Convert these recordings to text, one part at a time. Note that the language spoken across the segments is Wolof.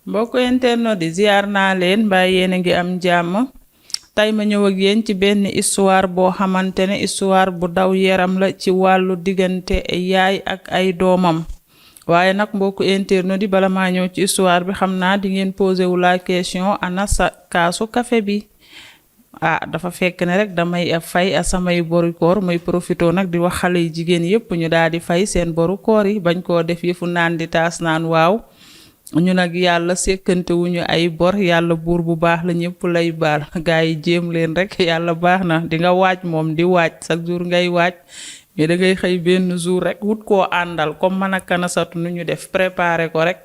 mbokk internet di ziar naa leen mbaa yéen a ngi am jàmm tey ma ñëw ak yéen ci benn histoire boo xamante ne histoire bu daw yaram la ci wàllu diggante yaay ak ay doomam waaye nag mbokk internet di bala maa ñëw ci histoire bi xam naa di ngeen posé wu la question ana sa kaasu café bi dafa fekk ne rek damay fay samay boru koor muy profito nag di wax xale yi jigéen yépp ñu daal di fay seen boru koor yi bañ koo def yëfu naan di taas naan waaw ñu nag yàlla sekkante wuñu ay bor yàlla buur bu baax la ñëpp lay baal gaa yi jéem leen rek yàlla baax na di nga waaj moom di waaj chaque jour ngay waaj mais da ngay xëy benn jour rek wut koo àndal comme mën a kanasatu nu ñu def préparer ko rek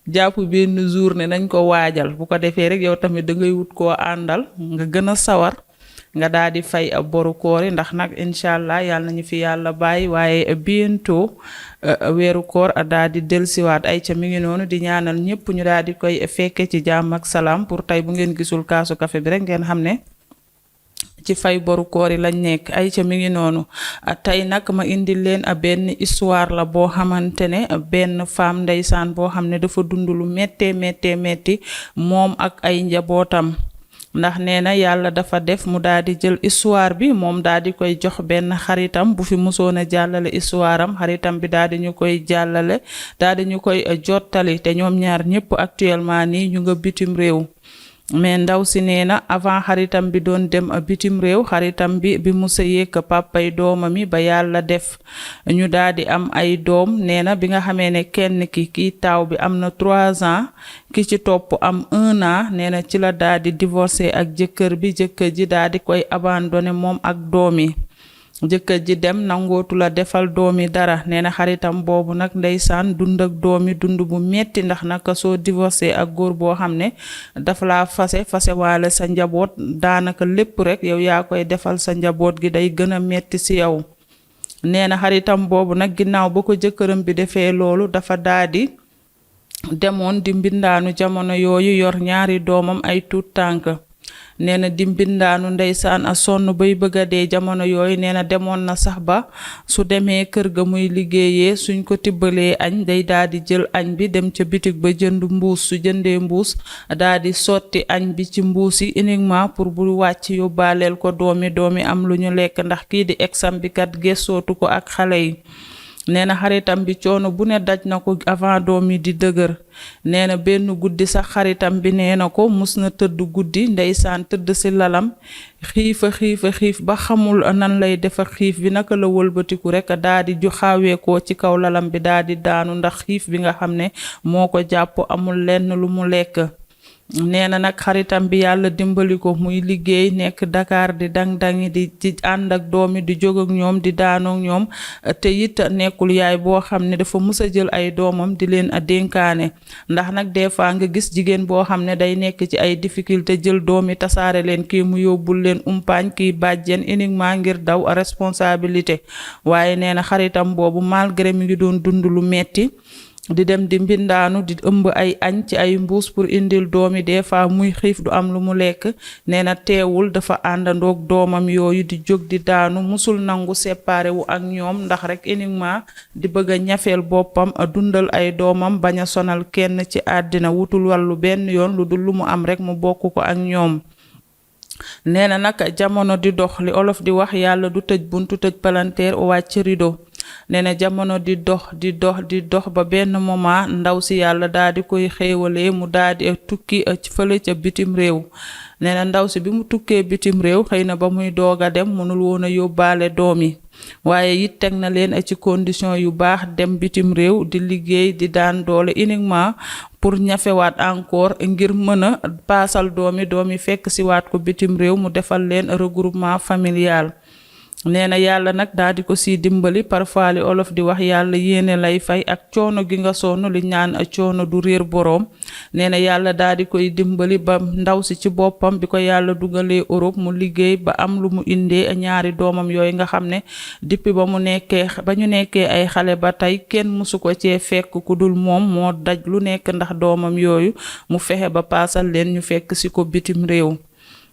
jàpp benn jour ne nañ ko waajal bu ko defee rek yow tamit da ngay wut koo àndal nga gën a sawar nga daal di fay boru koor yi ndax nag incha allah yàlla nañu fi yàlla bàyyi waaye bientôt weeru koor daal di dellusiwaat ay ca mi ngi noonu di ñaanal ñëpp ñu daal di koy fekke ci jàmm ak salaam pour tey bu ngeen gisul kaasu café bi rek ngeen xam ne ci fay boru koor yi lañ nekk ay ca mi ngi noonu tey nag ma indi leen benn histoire la boo xamante ne benn femme ndeysaan boo xam ne dafa dund lu méttee metti moom ak ay njabootam ndax nee na yàlla dafa def mu daal di jël histoire bi moom daal di koy jox benn xaritam bu fi musoon a jàllale histoire am xaritam bi daal di ñu koy jàllale daal di ñu koy jottali te ñoom ñaar ñëpp actuellement nii ñu nga bitim réew mais ndaw si nee na avant xaritam bi doon dem bitim réew xaritam bi mu sëyeek papay doomam mi ba yàlla def ñu daal di am ay doom nee na bi nga xamee ne kenn kii taaw bi am na 3 ans ki ci topp am 1 an nee na ci la daal di divorcé ak jëkkër ji daal di koy abandonné moom ak doom yi jëkkër ji dem nangootu la defal doomi dara nee na xaritam boobu nag ndeysaan dund ak doomi dund bu metti ndax naka soo divorcé ak góor boo xam ne dafa la fase waale sa njaboot daanaka lépp rek yow yaa koy defal sa njaboot gi day gën a metti ci yow nee na xaritam boobu nag ginnaaw ba ko jëkkëram bi defee loolu dafa daadi demoon di mbindaanu jamono yooyu yor ñaari doomam ay tuut tànk nee na di mbindaanu ndeysaan a sonn bay bëgg a dee jamono yooyu nee na demoon na sax ba su demee kër ga muy liggéeyee suñ ko tibbalee añ day daal di jël añ bi dem ca bitig ba jënd mbuus su jëndee mbuus daal di sotti añ bi ci mbuus yi uniquement pour bu wàcc yóbbaaleel ko doomi am lu ñu lekk ndax kii di exam bi kat gëstootu ko ak xale yi nee na xaritam bi coono bu ne daj na ko avant doom yi di dëgër nee na benn guddi sax xaritam bi nee na ko mus na tëdd guddi ndeysaan tëdd ci lalam xiif ba xamul nan lay defa xiif bi naka la wëlbatiku rek daal di ju xaaweekoo ci kaw lalam bi daal di daanu ndax xiif bi nga xam ne moo ko jàpp amul lenn lu mu lekk nee na nag xaritam bi yàlla dimbali ko muy liggéey nekk Dakar di dang-dangi di ànd ak doomi di jóg ak ñoom di daanook ñoom te it nekkul yaay boo xam ne dafa mus a jël ay doomam di leen dénkaane ndax nag des fois nga gis jigéen boo xam ne day nekk ci ay difficulté jël doomi tasaare leen kii mu yóbbul leen umpaañ kii bàjjen uniquement ngir daw responsabilité waaye nee na xaritam boobu malgré mi ngi doon dund lu metti di dem di mbindaanu di ëmb ay añ ci ay mbuus pour indil doomi des fois muy xiif du am lu mu lekk nee na teewul dafa àndandoog doomam yooyu di jóg di daanu musul nangu séparé wu ak ñoom ndax rek uniquement di bëgg a ñafeel boppam dundal ay doomam bañ a sonal kenn ci àddina wutul wàllu benn yoon lu dul lu mu am rek mu bokk ko ak ñoom nee na nag jamono di dox li olof di wax yàlla du tëj buntu tëj palanteer wàcc rido nee na jamono di dox ba benn moment ndaw si yàlla daal di koy xéewalee mu daal di tukki fële ca bitim réew nee na ndaw si bi mu tukkee bitim réew xëy na ba muy doog a dem mënul woon a yóbbaale doom yi waaye it teg na leen ci condition yu baax dem bitim réew di liggéey di daan doole uniquement pour ñafewaat encore ngir mën a paasal doom yi fekk si waat ko bitim réew mu defal leen regroupement familial nee na yàlla nag daal di ko si dimbali parfois li olof di wax yàlla yéene lay fay ak coono gi nga sonn li ñaan coono du réer boroom nee na yàlla daal di koy dimbali ba ndaw si ci boppam bi ko yàlla dugalee Europe mu liggéey ba am lu mu indee ñaari doomam yooyu nga xam ne depuis ba ñu nekkee ay xale ba tey kenn mësu ko cee fekk ku dul moom moo daj lu nekk ndax doomam yooyu mu fexe ba paasal leen ñu fekk si ko bitim réew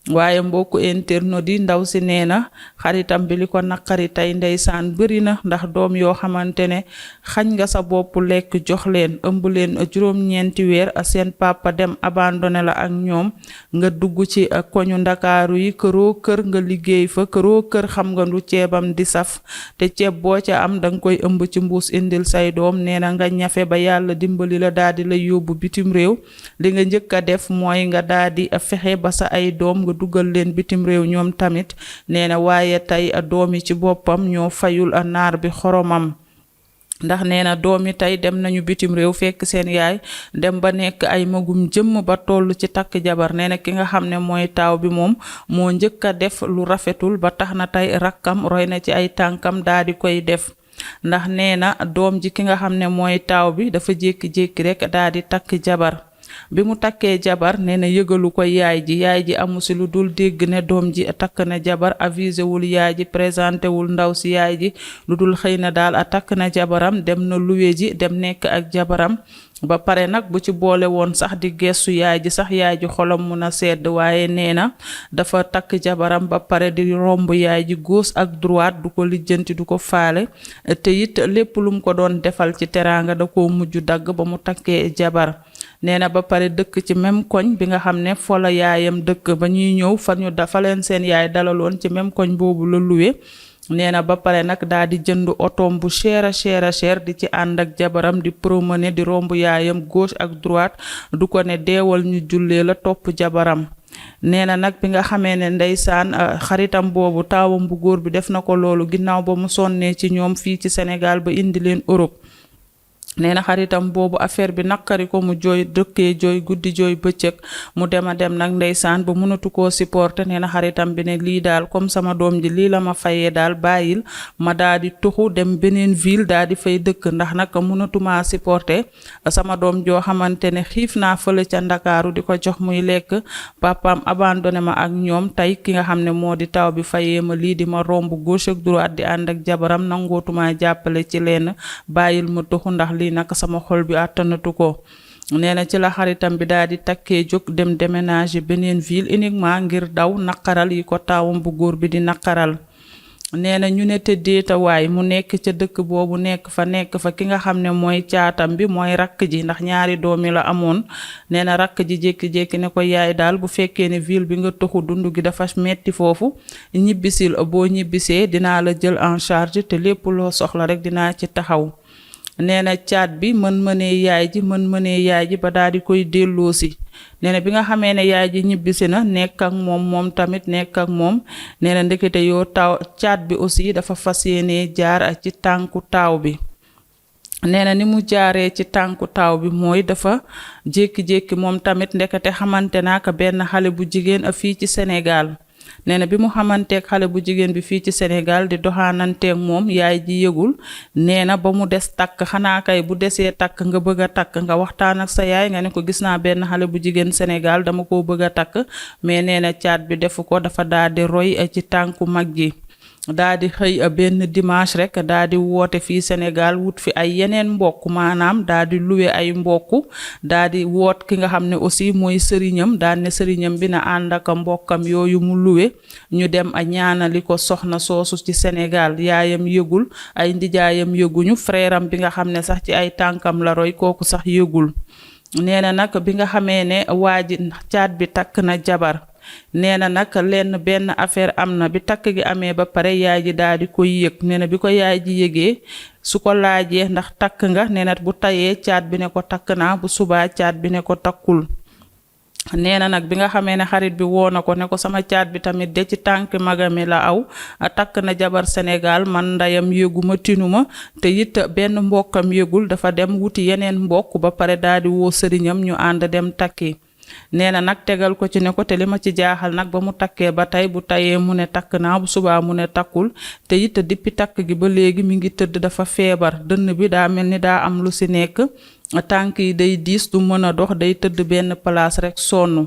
waaye mbokku internautes yi ndaw si nee na xaritam bi li ko naqari tey ndeysaan bëri na ndax doom yoo xamante ne xañ nga sa bopp lekk jox leen ëmb leen juróom-ñeenti weer seen papa dem abandonné la ak ñoom nga dugg ci koñu ndakaaru yi këroo kër nga liggéey fa këroo kër xam nga lu ceebam di saf te ceeb boo ca am danga koy ëmb ci mbuus indil say doom nee na nga ñafe ba yàlla dimbali la daal di lay yóbbu bitim réew li nga njëkk a def mooy nga daal di fexe ba sa ay doom nga dugal leen bitim réew ñoom tamit nee na waaye tey doom yi ci boppam ñoo fayul naar bi xoromam ndax nee na doom yi tey dem nañu bitim réew fekk seen yaay dem ba nekk ay magum jëmm ba toll ci takk jabar nee na ki nga xam ne mooy taaw bi moom moo njëkk a def lu rafetul ba tax na tey rakkam roy na ci ay tànkam daa di koy def ndax nee na doom ji ki nga xam ne mooy taaw bi dafa jékki-jékki rek daa di takk jabar bi mu takkee jabar nee na yëgalu ko yaay ji amu si lu dul dégg ne doom ji takk na jabar avisé wul yaay ji présenté wul ndaw si yaay ji lu dul xëy na daal a takk na jabaram dem na luwe ji dem nekk ak jabaram ba pare nag bu ci boole woon sax di gestu yaay ji sax yaay ji xolam mun a sedd waaye nee na dafa takk jabaram ba pare di romb yaay ji gauche ak droite du ko lijjanti du ko faale te it lépp lu mu ko doon defal ci teraanga da koo mujj dagg ba mu takkee jabar nee na ba pare dëkk ci même koñ bi nga xam ne fa la yaayam dëkk ba ñuy ñëw fa leen seen yaay dalaloon ci même koñ boobu la luwe nee na ba pare nag daal di jënd otoom bu cher a cher di ci ànd ak jabaram di promener di romb yaayam gauche ak droite du ko ne deewal ñu jullee la topp jabaram nee na nag bi nga xamee ne ndeysaan xaritam boobu taawam bu góor bi def na ko loolu ginnaaw ba mu sonnee ci ñoom fii ci Sénégal ba indi leen Europe nee na xaritam boobu affaire bi naqari ko mu jooy dëkkee jooy guddi jooy bëccëg mu dem nag ndeysaan ba mënatu koo supporter nee na xaritam bi ne lii daal comme sama doom ji lii la ma fayee daal bàyyil ma daal di tuxu dem beneen ville daal di fay dëkk ndax nag mënatuma supporter sama doom joo xamante ne xiif naa fële ca Ndakaaru di ko jox muy lekk papaam abandonné ma ak ñoom tey ki nga xam ne moo di taw bi fayee ma lii di ma romb gauche ak droite di ànd ak jabaram nangootuma jàppale ci leen bàyyil ma tuxu ndax lii nag sama xol bi àttanatu ko nee na ci la xaritam bi daal di takkee jóg dem déménager beneen ville uniquement ngir daw naqaral yi ko taawam bu góor bi di naqaral nee na ñu ne te déetawaay mu nekk ca dëkk boobu nekk fa ki nga xam ne mooy caatam bi mooy rakk ji ndax ñaari doomi la amoon nee na rakk ji jékki-jékki ne ko yaay daal bu fekkee ne ville bi nga toxu dund gi dafa metti foofu ñibbisil boo ñibbisee dinaa la jël en charge te lépp loo soxla rek dinaa ci taxaw nee na caat bi mën-mënee yaay ji ba daal di koy delloosi nee na bi nga xamee ne yaay ji ñibbisi na nekk ak moom tamit nekk ak moom nee na ndekete yoo caat bi aussi dafa fas yéenee jaar ci tànku taaw bi nee na ni mu jaaree ci tànku taaw bi mooy dafa jékki-jékki moom tamit ndekete xamante naa ko benn xale bu jigéen a fii ci Sénégal nee na bi mu xamanteeg xale bu jigéen bi fii ci Sénégal di doxaananteeg moom yaay ji yëgul nee na ba mu des takk xanaa kay bu desee takk nga bëgg a takk nga waxtaan ak sa yaay nga ne ko gis naa benn xale bu jigéen Sénégal dama ko bëgg a takk mais nee na caat bi defu ko dafa daal di roy ci tànku mag gi daa di xëy benn dimanche rek daa di woote fii Sénégal wut fi ay yeneen mbokk maanaam daa di luwe ay mbokk daa di woot ki nga xam ne aussi mooy sëriñam daal ne sëriñam bi na ànd ak mbokkam yooyu mu luwe ñu dem a ñaanali ko soxna soosu ci Sénégal yaayam yëgul ay ndijaayam yëguñu frère am bi nga xam ne sax ci ay tànkam la roy kooku sax yëgul nee na nag bi nga xamee ne waa ji caat bi takk na jabar nee na nag benn affaire am na bi takk gi amee ba pare yaay ji daal di koy yëg nee na bi ko yaay ji yëgee su ko laajee ndax takk nga nee na bu tayee caat bi ne ko takk naa bu subaa caat bi ne ko takkul nee na nag bi nga xamee ne xarit bi woo na ko ne ko sama caat bi tamit de ci tànk magami la aw takk na jabar Sénégal man ndeyam yëguma tinuma te it benn mbokkam yëgul dafa dem wuti yeneen mbokk ba pare daal di woo sëriñam ñu ànd dem takki nee na nag tegal ko ci ne ko te li ma ci jaaxal nag ba mu takkee ba tey bu tayee mu ne takk naa bu subaa mu ne takkul te it depuis takk gi ba léegi mi ngi tëdd dafa feebar dënn bi daa mel ni daa am lu si nekk tànk yi day diis du mën a dox day tëdd benn place rek sonn.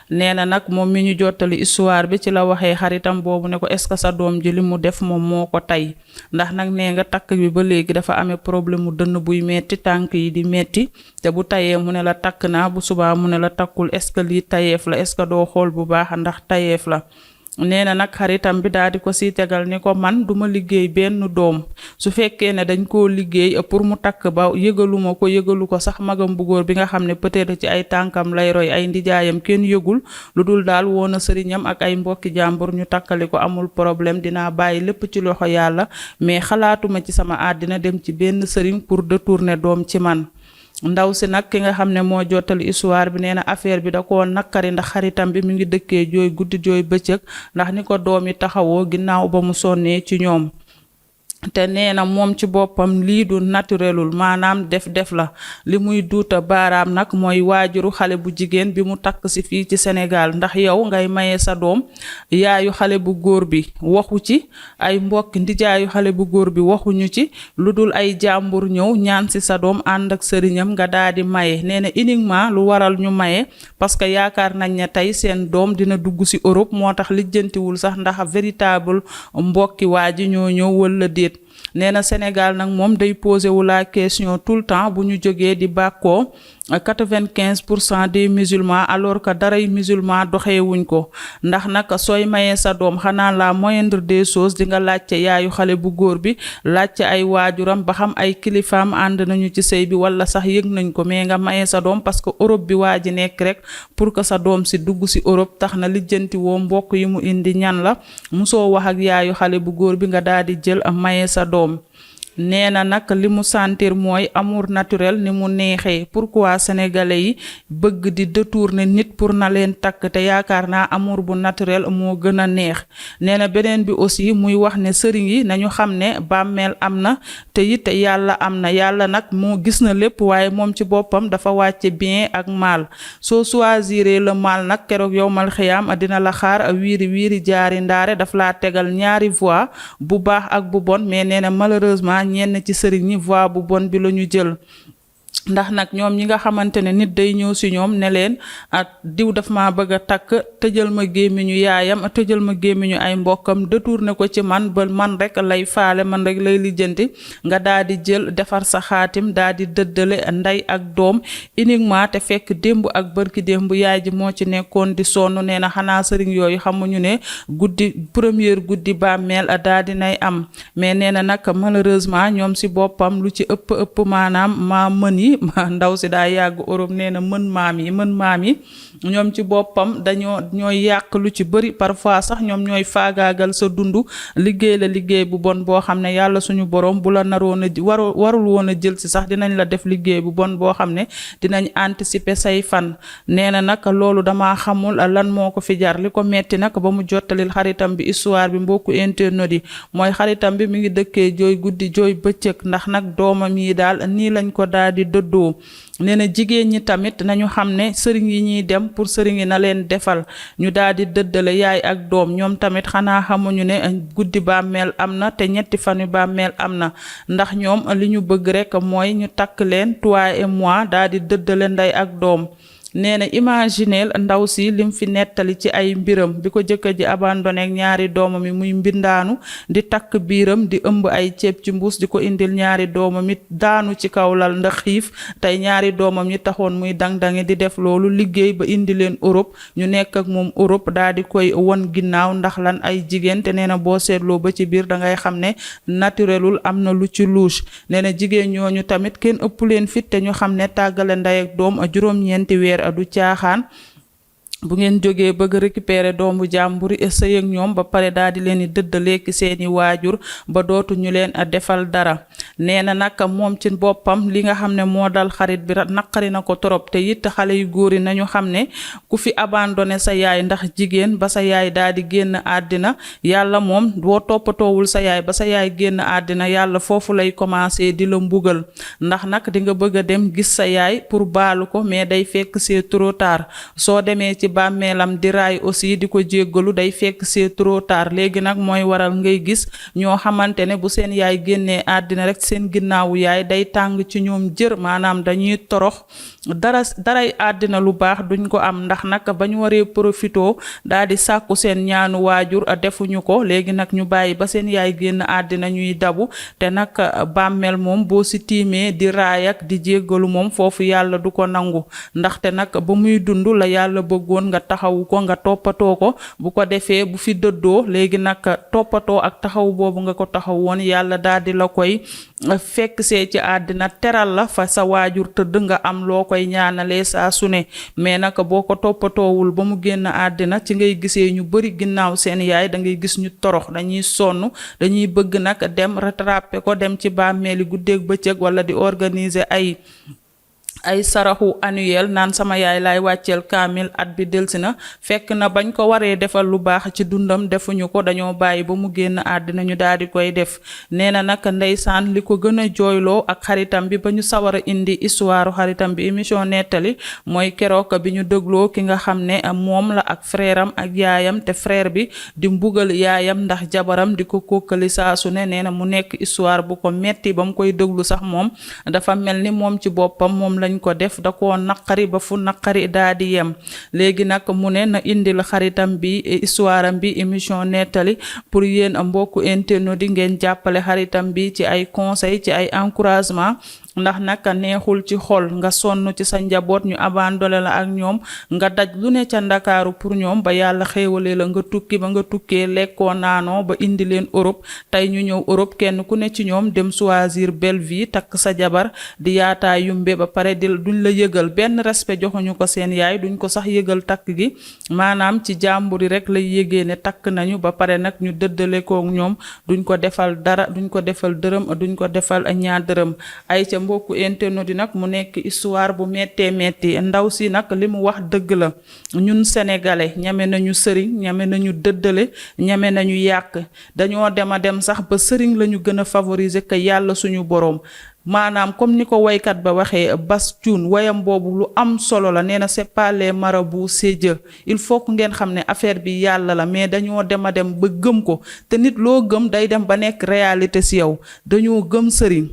nee na nag moom mi ñu jottali histoire bi ci la waxee xaritam boobu ne ko est-ce que sa doom ji li mu def moom moo ko tey ndax nag nee nga takk bi ba léegi dafa amee problème mu dënn buy metti tànk yi di metti te bu tayee mu ne la takk naa bu subaa mu ne la takkul est-ce que lii tayeef la est-ce que doo xool bu baax ndax tayeef la. nee na nag xaritam bi daal di ko si tegal ni ko man duma liggéey benn doom su fekkee ne dañ koo liggéey pour mu takk ba yëgaluma ko yëgalu ko sax magam bu góor bi nga xam ne peut-être ci ay tànkam lay roy ay ndijaayam kenn yëgul lu dul daal woona sëriñam ak ay mbokki jàmbur ñu takkali ko amul problème dinaa bàyyi lépp ci loxo yàlla mais xalaatuma ci sama àddina dem ci benn sëriñ pour détourner doom ci man. ndaw si nag ki nga xam ne moo jottali histoire bi nee na affaire bi da koo nakkari ndax xaritam bi mu ngi dëkkee jooy guddi jooy bëccëg ndax ni ko doom yi taxawoo ginnaaw ba mu sonnee ci ñoom. te nee na moom ci boppam lii du naturelul maanaam def la li muy duuta baaraam nag mooy waajuru xale bu jigéen bi mu takk si fii ci Sénégal ndax yow ngay maye sa doom yaayu xale bu góor bi waxu ci ay mbokki ndijaayu xale bu góor bi waxuñu ci lu dul ay jàmbur ñëw ñaan si sa doom ànd ak sëriñam nga daal di maye nee na uniquement lu waral ñu maye parce que yaakaar nañ ne tey seen doom dina dugg si Europe moo tax lijjantiwul sax ndax véritable mbokki waa ji ñoo ñëw walla déet. nee na Sénégal nag moom day posé wu la question tout le temps bu ñu jógee di bàkkoo 95% des musulmans alors que daray musulman doxewuñ ko ndax nag sooy mayee sa doom xanaa la moindre des choses di nga laajte yaayu xale bu góor bi laajte ay waajuram ba xam ay kilifaam ànd nañu ci sëy bi wala sax yëg nañ ko mais nga mayee sa doom parce que Europe bi waa ji nekk rek pour que sa doom si dugg si Europe tax na lijjanti woo mbokk yi mu indi ñan la musoo wax ak yaayu xale bu góor bi nga daal di jël mayee sa doom. nee na nag li mu sentir mooy amour naturel ni mu neexee pourquoi sénégalais yi bëgg di détourner nit pour na leen takk te yaakaar naa amour bu naturel moo gën a neex. nee na beneen bi aussi muy wax ne sëriñ yi nañu xam ne bàmmeel am na te it yàlla am na yàlla nag moo gis na lépp waaye moom ci boppam dafa wàcce bien ak mal soo choisiré le mal nag keroog yowmal xiyaam dina la xaar wiiri wiiri jaari ndaare daf laa tegal ñaari voie bu baax ak bu bon mais nee na malheureusement ñenn ci sëriñ ñi voie bu bon bi la ñu jël ndax nag ñoom ñi nga xamante ne nit day ñëw si ñoom ne leen ak diw daf ma bëgg a takk tëjal ma gémmiñu yaayam tëjal ma gémmiñu ay mbokkam détourné ko ci man ba man rek lay faale man rek lay lijjanti nga daal di jël defar sa xaatim daal di dëddale ndey ak doom uniquement te fekk démb ak bërki démb yaay ji moo ci nekkoon di sonn nee na xanaa sëriñ yooyu xamuñu ne première guddi bàmmeel daal di nay am mais nee na nag malheureusement ñoom si boppam lu ci ëpp maanaam maa mën yi ndaw si daa yàgg Europe nee na mën maam yi ñoom ci boppam ñooy yàq lu ci bëri parfois sax ñoom ñooy faagaagal sa dund liggéey la liggéey bu bon boo xam ne yàlla suñu borom bu la naroon a warul woon a jël si sax dinañ la def liggéey bu bon boo xam ne dinañ anticiper say fan. nee na nag loolu dama xamul lan moo ko fi jar li ko metti nag ba mu jottalil xaritam bi histoire bi mbokku internet yi mooy xaritam bi mi ngi dëkkee jooy guddi jooy bëccëg ndax nag doomam yi daal nii lañ ko daal di dëddoo. nee na jigéen ñi tamit nañu xam ne sëriñ yi ñuy dem pour sëriñ yi na leen defal ñu daal di dëddale yaay ak doom ñoom tamit xanaa xamuñu ne guddi bàmmeel am na te ñetti fanu bàmmeel am na ndax ñoom li ñu bëgg rek mooy ñu takk leen toi et moi daal di dëddale ndey ak doom. nee na imagineel ndaw si lim fi nettali ci ay mbiram bi ko jëkkër ji abandonné ak ñaari doomam yi muy mbindaanu di takk biiram di ëmb ay ceeb ci mbuus di ko indil ñaari doomam it daanu ci kaw lal ndax xiif tey ñaari doomam yi taxoon muy dang-dangi di def loolu liggéey ba indi leen Europe ñu nekk ak moom Europe daal di koy won ginnaaw ndax lan ay jigéen te nee na boo seetloo ba ci biir da ngay xam ne naturelul am na lu ci louche. nee na jigéen ñooñu tamit kenn ëpp leen fit te ñu xam ne tàggale ndey ak doom juróom-ñeenti weer du caaxaan bu ngeen jógee bëgg récupérer doomu jàmbur sëy ak ñoom ba pare daal di leen di dëddaleeki seeni waajur ba dootu ñu leen defal dara. nee na nag moom ci boppam li nga xam ne moo dal xarit bi naqari na ko trop te it xale yu góor yi nañu xam ne ku fi abandonné sa yaay ndax jigéen ba sa yaay daal di génn àddina yàlla moom boo toppatoowul sa yaay ba sa yaay génn àddina yàlla foofu lay commencé di la mbugal ndax nag di nga bëgg a dem gis sa yaay pour baalu ko mais day fekk c'est trop tard soo demee ci bàmmeelam di raay aussi di ko jéggalu day fekk c'est trop tard. léegi nag mooy waral ngay gis ñoo xamante ne bu seen yaay génnee àddina rek seen ginnaawu yaay day tàng ci ñoom jër, maanaam dañuy torox, daray àddina lu baax duñ ko am, ndax nag ba ñu waree profitoo daal di sàkku seen ñaanu waajur defuñu ko. léegi nag ñu bàyyi ba seen yaay génn àddina ñuy dabu, te nag bàmmeel moom boo si tiimee di raay ak di jéggalu moom foofu yàlla du ko nangu, ndaxte nag ba muy dund la yàlla bëggoon nga taxawu ko, nga toppatoo ko. bu ko defee bu fi dëddoo léegi nag toppatoo ak taxaw boobu nga ko taxaw woon yàlla daal di la koy fekk see ci àddina teral la fa sa waajur tëdd, nga am loo koy ñaanalee saa su ne. mais nag boo ko toppatoowul ba mu génn àddina ci ngay gisee ñu bari ginnaaw seen yaay da ngay gis ñu torox, dañuy sonn, dañuy bëgg nag dem rattraper ko, dem ci bàmmeeli guddeeg bëccëg wala di organiser ay saraxu annuel naan sama yaay laay wàcceel kaamil at bi delsi na, fekk na bañ ko waree defal lu baax ci dundam defuñu ko, dañoo bàyyi ba mu génn àddina ñu daal di koy def. nee na nag ndeysaan li ko gën a jooyloo ak xaritam bi ba ñu sawar a indi histoire xaritam bi émission nettali mooy keroog bi ñu dégloo ki nga xam ne moom la ak frère am ak yaayam, te frère bi di mbugal yaayam ndax jabaram di ko kókkali saa su ne. nee na mu nekk histoire bu ko metti ba mu koy déglu sax moom dafa mel ni moom ci boppam moom lañ ko def, da koo naqari ba fu naqari daa di yem. léegi nag mu ne na indil xaritam bi histoire am bi émission nettali pour yéen mbokku internet di ngeen jàppale xaritam bi ci ay conseil, ci ay encouragement, ndax nag neexul ci xol nga sonn ci sa njaboot ñu abandonné la ak ñoom, nga daj lu ne ca Ndakaaru pour ñoom ba yàlla xéewalee la nga tukki, ba nga tukkee lekkoo naanoo ba indi leen Europe. tey ñu ñëw Europe kenn ku ne ci ñoom dem choisir belle vie, takk sa jabar di yaataa yumbe, ba pare duñ la yëgal benn respect, joxuñu ko seen yaay, duñ ko sax yëgal takk gi, maanaam ci jàmbur yi rek lay yëgee ne takk nañu, ba pare nag ñu dëddale kook ñoom, duñ ko defal dara, duñ ko defal dërëm, duñ ko defal ñaar dërëm. ay ca mbokku internet yi nag mu nekk histoire bu méttee métti. ndaw si nag li mu wax dëgg la, ñun sénégalais ñame nañu sëriñ, ñame nañu dëddale, ñame nañu yàq, dañoo dem sax ba sëriñ la ñu gën a favoriser que yàlla suñu boroom. maanaam comme ni ko waykat ba waxee Bass Thioung wayam boobu lu am solo la, nee na c'est pas les marabouts c'est Dieu. il faut que ngeen xam ne affaire bi yàlla la, mais dañoo dem ba gëm ko, te nit loo gëm day dem ba nekk réalité si yow. dañoo gëm sëriñ,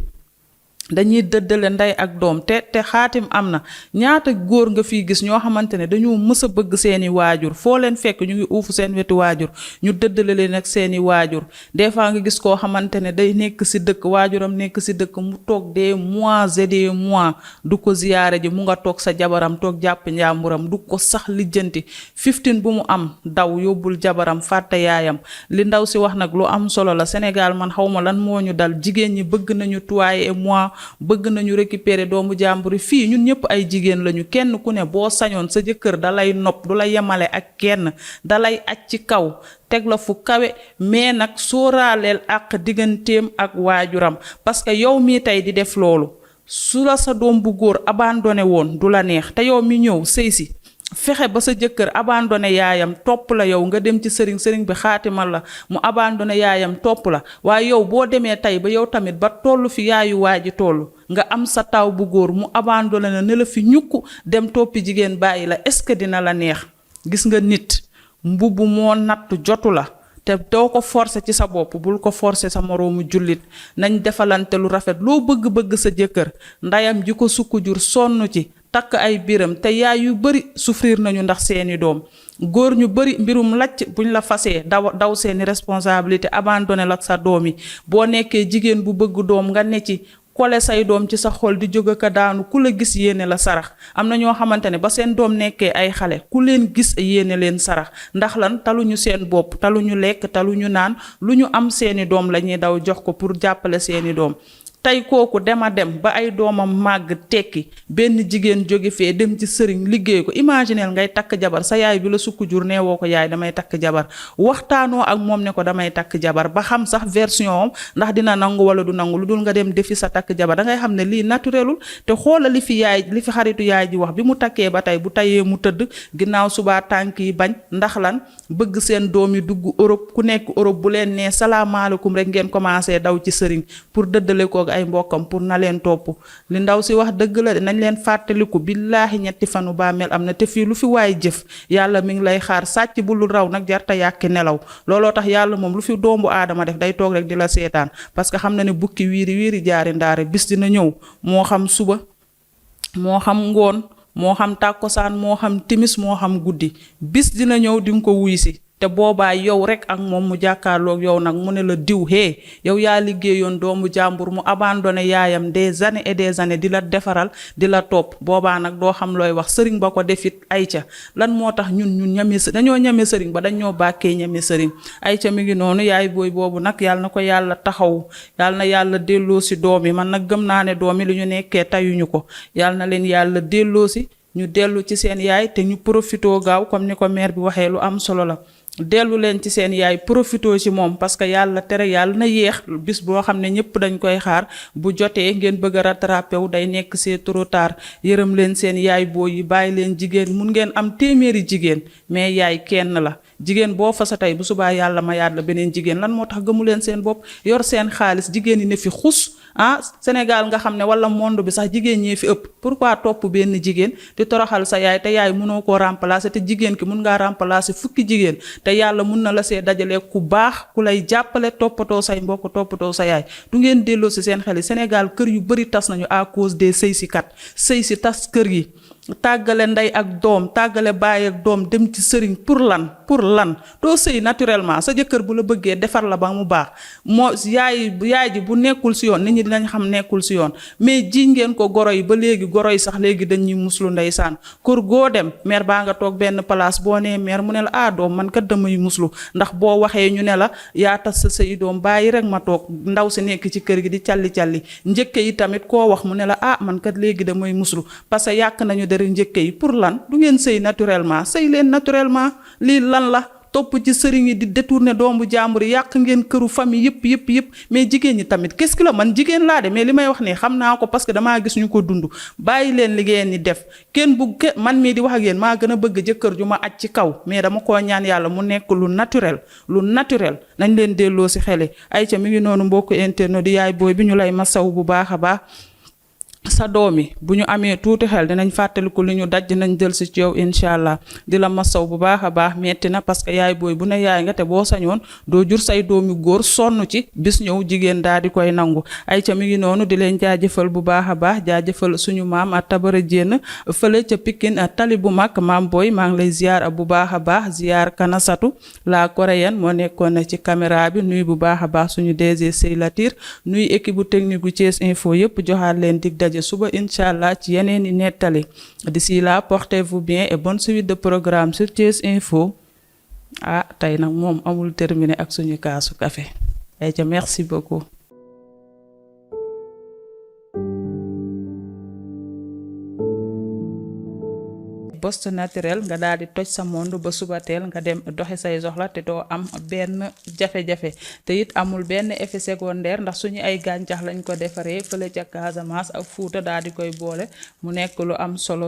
dañuy dëddale ndey ak doom, te xaatim am na. ñaata góor nga fiy gis ñoo xamante ne dañoo mës a bëgg seeni waajur, foo leen fekk ñu ngi uufu seen wetu waajur, ñu dëddale leen ak seeni waajur. des fois nga gis koo xamante ne day nekk si dëkk, waajuram nekk si dëkk, mu toog des mois et des mois du ko ziyaare ji, mu nga toog sa jabaram toog jàpp njàmburam, du ko sax lijjanti. 15 bu mu am daw yóbbul jabaram, fàtte yaayam. li ndaw si wax nag lu am solo la. Sénégal man xawma lan moo ñu dal, jigéen ñi bëgg nañu toi et moi, bëgg nañu récupérer doomu jàmbur yi. fii ñun ñëpp ay jigéen lañu, kenn ku ne boo sañoon sa jëkkër dalay nopp, du la yemale ak kenn, dalay aj ci kaw teg la fu kawe, mais nag sóoraaleel ak digganteem ak waajuram, parce que yow mii tey di def loolu, su la sa doom bu góor abandonné woon du la neex, te yow mi ñëw sëy si fexe ba sa jëkkër abandonné yaayam topp la, yow nga dem ci sëriñ bi xaatimal la mu abandonné yaayam topp la. waaye yow boo demee tey ba yow tamit ba toll fi yaayu waa ji toll, nga am sa taw bu góor mu abandonné na ne la fi ñukk dem toppi jigéen bàyyi la, est-ce que dina la neex? gis nga nit mbubb moo natt jotu la, te doo ko forcer ci sa bopp, bul ko forcer sa moroomu jullit. nañ defalante lu rafet. loo bëgg-bëgg sa jëkkër, ndeyam ji ko sukk jur sonn ci takk ay biram, te yaay yu bari souffrir nañu ndax seeni doom. góor ñu bari mbirum lacc buñ la fasee daw seeni responsabilité, abandonné la ak sa doom yi. boo nekkee jigéen bu bëgg doom nga ne ci kole say doom ci sa xol di jóg ka daanu, ku la gis yéene la sarax. am na ñoo xamante ne ba seen doom nekkee ay xale, ku leen gis yéene leen sarax. ndax lan? taluñu seen bopp, taluñu lekk, taluñu naan, lu ñu am seeni doom la ñuy daw jox ko pour jàppale seeni doom. tey kooku dem ba ay doomam màgg tekki, benn jigéen jóge fee dem ci sëriñ liggéey ko. imagineel ngay takk jabar, sa yaay bi la sukk jur nee woo ko yaay damay takk jabar, waxtaanoo ak moom ne ko damay takk jabar, ba xam sax version am ndax dina nangu wala du nangu, lu dul nga dem defi sa takk jabar. da ngay xam ne lii naturelul. te xoola li fi xaritu yaay ji wax, bi mu takkee ba tey bu tayee mu tëdd, ginnaaw subaa tànk yi bañ. ndax lan? bëgg seen doom yi dugg Europe, ku nekk Europe bu leen nee salaamaaleykum rek ngeen commencé daw ci sëriñ pour dëddale koog ay mbokkam pour na leen topp li ndaw si wax dëgg la nañ leen fàttaliku billaahi ñetti fanu bàmmeel am na te fii lu fi waay jëf yàlla mi ngi lay xaar sàcc bu lu raw nag jarta yàkki nelaw looloo tax yàlla moom lu fi doomu aadama def day toog rek di la seetaan parce que xam na ne bukki wiiri wiiri jaari ndaare bis dina ñëw moo xam suba moo xam ngoon moo xam tàkkosaan moo xam timis moo xam guddi bis dina ñëw di nga ko wuy si te boobaa yow rek ak moom mu jàkkaarloog yow nag mu ne la diw yow yaa liggéeyoon doomu jàmbur mu abandonné yaayam des années et des années di la defaral di la topp boobaa nag doo xam looy wax sëriñ ba ko defit ayca lan moo tax ñun dañoo ñame sëriñ ba dañoo bàkkee ñame sëriñ ayca mi ngi noonu yaay booy boobu nag yàlla na ko yàlla taxaw yàlla na yàlla delloo si doom yi man nag gëm naa ne doom yi lu ñu nekkee tayuñu ko yàlla na leen yàlla delloo si ñu dellu ci seen yaay te ñu profitoo gaaw comme ni ko mère bi waxee lu am solo la dellu leen ci seen yaay profitoo ci moom parce que yàlla tere yàlla na yéex bis boo xam ne ñëpp dañ koy xaar bu jotee ngeen bëgg a rattrapé wu day nekk c'est trop tard yërëm leen seen yaay boo yi bàyyi leen jigéen mun ngeen am téeméeri jigéen mais yaay kenn la jigéen boo fa sa tey bu subaa yàlla ma yaat la beneen jigéen lan moo tax gëmu leen seen bopp yor seen xaalis jigéen yi ne fi xus Sénégal nga xam ne wala monde bi sax jigéen ñee fi ëpp pourquoi topp benn jigéen di toroxal sa yaay te yaay mënoo koo remplacer te jigéen ki mun ngaa remplacer fukki jigéen te yàlla mun na la see dajale ku baax ku lay jàppale toppatoo say mbokk toppatoo sa yaay du ngeen delloo si seen xel yi Sénégal kër yu bari tas nañu à cause des sëy si kat sëy si tas kër yi tàggale ndey ak doom tàggale baay ak doom dem ci sëriñ pour lan doo sëy naturellement sa jëkkër bu la bëggee defar la ba mu baax moo yaay ji bu nekkul si yoon nit ñi dinañ xam nekkul si yoon mais ji ngeen ko goro yi ba léegi goro yi sax léegi dañuy muslu ndeysaan kër goo dem mère baa nga toog benn place boo nee mère mu ne la doom man kat damay muslu ndax boo waxee ñu ne la yaa tas sa sëy doom bàyyi rek ma toog ndaw si nekk ci kër gi di calli njëkke yi tamit koo wax mu ne la man kat léegi damay muslu parce que yàq nañu dara njëkke yi pour lan du ngeen sëy naturellement sëy leen naturellement lii lan la topp ci sëriñ yi di détourner doomu jàmbur yàq ngeen këru famille yëpp mais jigéen ñi tamit qu'est-ce que la man jigéen laa de mais li may wax nii xam naa ko parce que damaa gis ñu ko dund bàyyi leen li ngeen ni def man mii di wax ak yéen maa gën a bëgg jëkkër ju ma aj ci kaw mais dama koo ñaan yàlla mu nekk lu naturel nañ leen delloo si xele ay ca mi ngi noonu mbokku internet di yaay booy bi ñu lay masaw bu baax a baax sa doom yi bu ñu amee tuuti xel dinañ fàttaliku li ñu daj dinañ jël si ci yow incha allah di la masaw bu baax a baax metti na parce que yaay booy bu ne yaay nga te boo sañoon doo jur say doomi góor sonn ci bis ñëw jigéen daal di koy nangu ay ca mi ngi noonu di leen jaajëfal bu baax a baax jaajëfal suñu maam a tabara jénn fële ca Pikine tali bu mag maam booy maa ngi lay ziar bu baax a baax ziar kanasatu la coréenne moo nekkoon ci caméra bi nuy bu baax a baax suñu DG Sey Latir nuy équipe bu technique bu Thiès Info yëpp joxaat leen dig suba inchallah ci yeneen i nettali d'ici là portez-vous bien et bonne suite de programme sur Thiès Info tey nag moom amul terminé ak suñu kaasu café ay ca merci beaucoup poste naturel nga daal di toj sa monde ba suba teel nga dem doxi say soxla te doo am benn jafe-jafe te it amul benn effet secondaire ndax suñu ay gàncax lañ ko defaree fële ca Casamance ak Fuuta daal di koy boole mu nekk lu am solo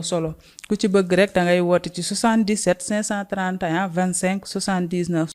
ku ci bëgg rek da ngay woote ci 77 531 25 79